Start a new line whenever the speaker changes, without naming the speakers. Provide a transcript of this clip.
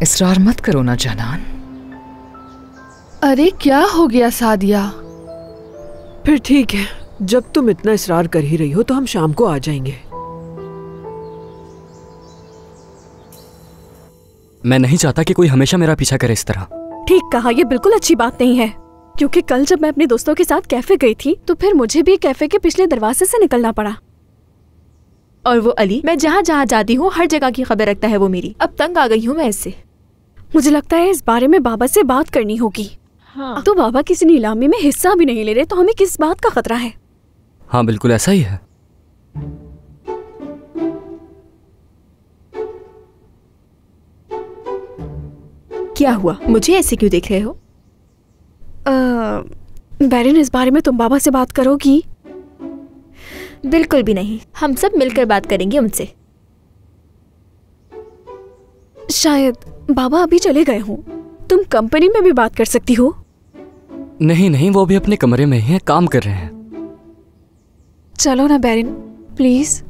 इसरार मत करो ना जनान।
अरे क्या हो गया सादिया?
फिर ठीक है, जब तुम इतना इसरार कर ही रही हो तो हम शाम को आ जाएंगे।
मैं नहीं चाहता कि कोई हमेशा मेरा पीछा करे इस तरह।
ठीक कहा, ये बिल्कुल अच्छी बात नहीं है, क्योंकि कल जब मैं अपने दोस्तों के साथ कैफे गई थी तो फिर मुझे भी कैफे के पिछले दरवाजे से निकलना पड़ा।
और वो अली, मैं जहाँ जहाँ जाती हूँ हर जगह की खबर रखता है वो मेरी। अब तंग आ गई हूँ मैं इससे।
मुझे लगता है इस बारे में बाबा से बात करनी होगी।
हाँ।
तो बाबा किसी नीलामी में हिस्सा भी नहीं ले रहे तो हमें किस बात का खतरा है?
हाँ बिल्कुल ऐसा ही है।
क्या हुआ, मुझे ऐसे क्यों देख रहे हो?
बैरिन, इस बारे में तुम बाबा से बात करोगी?
बिल्कुल भी नहीं, हम सब मिलकर बात करेंगे उनसे।
शायद बाबा अभी चले गए हों। तुम कंपनी में भी बात कर सकती हो।
नहीं नहीं, वो भी अपने कमरे में ही है, काम कर रहे हैं।
चलो ना बैरिन, प्लीज।